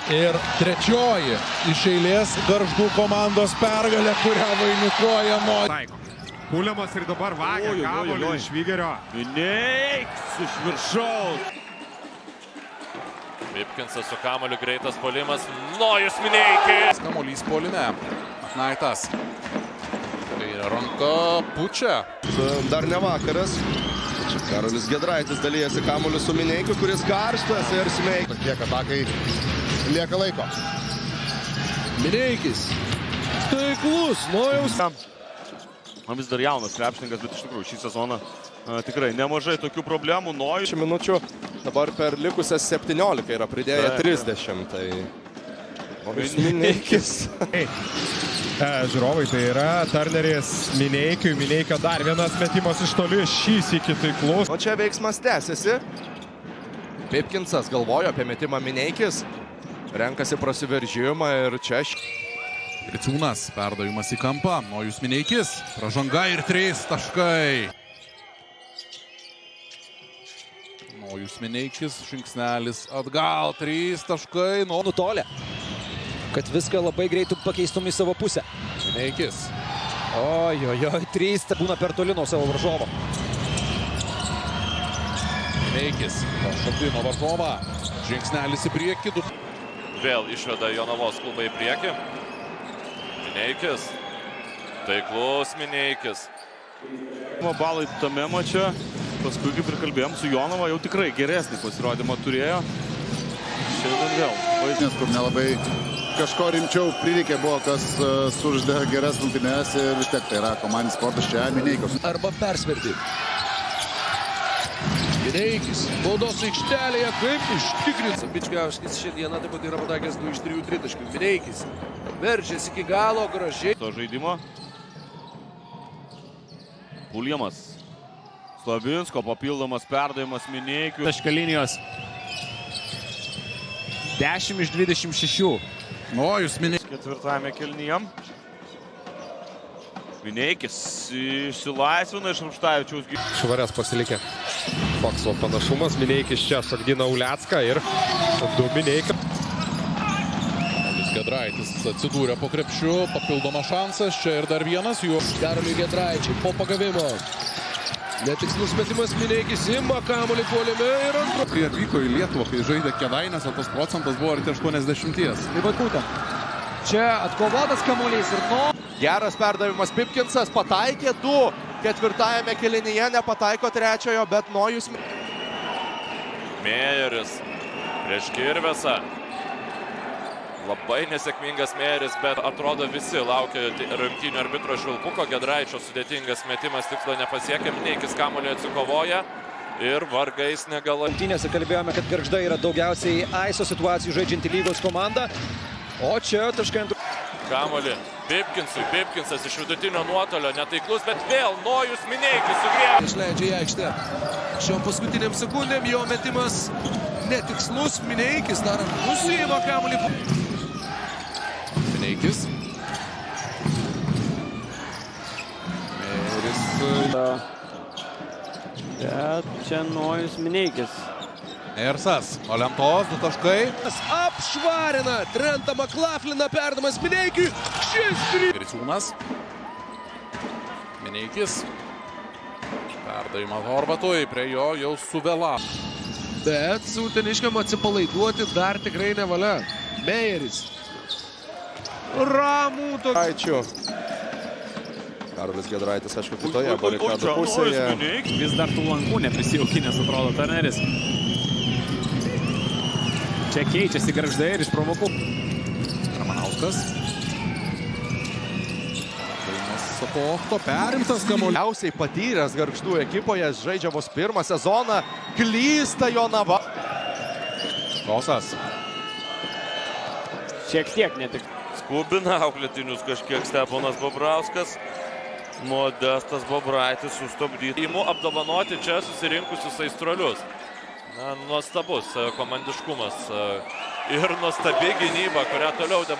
Ir trečioji iš eilės Gargždų komandos pergalė, kurią vainikuoja Taiko. Puliamas ir dabar vagia kamuolį iš Vygerio. Mineiks iš viršaus. Vipkinsas su kamuoliu, greitas puolimas. Nojus Mineikis. Kamuolys puolime. Aknaitas. Kairė ranka pučia. Dar ne vakaras. Karolis Giedraitis dalyjasi kamuoliu su Mineikiu, kuris karštas ir smeikia. Tiek atakai lieka laiko. Mineikis. Taiklus. Nojaus. Vis dar jaunas krepšininkas, bet iš tikrųjų šį sezoną tikrai nemažai tokių problemų. Nojus minučių dabar per likusias 17 yra pridėję 30. Tai Nojus Mineikis. Žiūrovai, tai yra Turneris Mineikiui. Mineikio dar vienas metimas iš toli, šis iki taiklus. O čia veiksmas tęsiasi. Vipkinsas galvojo apie metimą Mineikis. Renkasi prasiveržimą ir čia... Riciūnas, perdavimas į kampą, Nojus Mineikis, pražanga ir 3 taškai. Nojus Mineikis, žingsnelis atgal, 3 taškai. Nutolė, kad viską labai greitų pakeistum į savo pusę. Mineikis. Ojojoj, 3 būna per toli nuo savo varžovo. Mineikis, pašokino varžovą, žingsnelis į priekį. Vėl išveda Jonavos klubą į priekį. Mineikis. Taiklus Mineikis. Balai tame mače, paskui kaip ir kalbėjom su Jonava, jau tikrai geresnį pasirodymą turėjo. Šiandien vėl. Vaidinės, kur nelabai kažko rimčiau prireikė, buvo kas suždė geras rungtynes ir vis tiek tai yra komandinis sportas čia Mineikos. Arba persverti. Mineikis, baudos aikštelėje, kaip ištikrins. Bičkauskis šiandieną taip pat yra patakęs 2 iš 3 tritaškių. Mineikis veržėsi iki galo, gražiai. To žaidimo. Puliamas. Slavinsko papildomas perdavimas Mineikiui. Taška linijos. 10 iš 26. Nojus Mineikis. Ketvirtajame kėlinyje. Mineikis išsilaisvina iš Rupštavičiaus. Švarės pasilikė Foksvo panašumas. Mineikis čia šokdina Ulecką ir 2 Mineikio. Giedraitis atsidūrė po krepšiu, papildomas šansas, čia ir dar vienas jų. Karoliui Giedraičiui po pagavimo. Netikslus metimas, Mineikis ima kamuolį puolime ir antru. Kai atvyko į Lietuvą, kai žaidė Kėdainiuose, tas procentas buvo arti 80. Taip pat būtent. Čia atkovotas kamuolys ir Geras perdavimas, Vipkinsas pataikė 2. Ketvirtajame kėlinyje nepataiko 3-ojo, bet Nojus... Mėjeris prieš Kirvesą. Labai nesėkmingas Mėjeris, bet atrodo visi laukia rungtynių arbitro Švilpuko. Giedraičio sudėtingas metimas, tikslo nepasiekė. Mineikis kamuolį atsikovoja ir vargais negala. Rungtynėse kalbėjome, kad Gargžda yra daugiausiai aiso situacijų žaidžianti lygos komanda. O čia taškai ant... Kamuolį Vipkinsui. Vipkinsas iš vidutinio nuotolio, netaiklus, bet vėl Nojus Mineikis sugrėbė. Išleidžia į aikštę. Šiom paskutiniam sekundėm jo metimas netikslus. Mineikis dar nusiima kamuolį. Mineikis. Bet čia Nojus Mineikis. Ersas, o lentos, 2 taškai. Apšvarina Trentą Maklafliną, perdamas Mineikiui. Šis 3. Riciūnas. Mineikis. Perdavimas Horvatui, prie jo jau suvėla. Bet su uteniškiam atsipalaiduoti dar tikrai nevalia. Mėjeris. Ramų toks. Ačiū. Karolis Giedraitis, aišku, kitoje barikadų pusėje. Vis dar tų lankų neprisijaukinęs, atrodo, Turneris. Čia keičiasi Gargžda ir iš provokų. Ramanauskas. Dainas Sopochto perimtas kamuolys. Liausiai patyręs Gargždų ekipoje, žaidžia vos 1 sezoną. Klysta Jonava. Kosas. Šiek tiek netik. Skubina auklėtinius kažkiek Steponas Bobrauskas. Modestas Bobraitis sustabdyti. Įmu apdovanoti čia susirinkusius aistruolius. Nuostabus komandiškumas ir nuostabi gynyba, kurią toliau demonstruoja.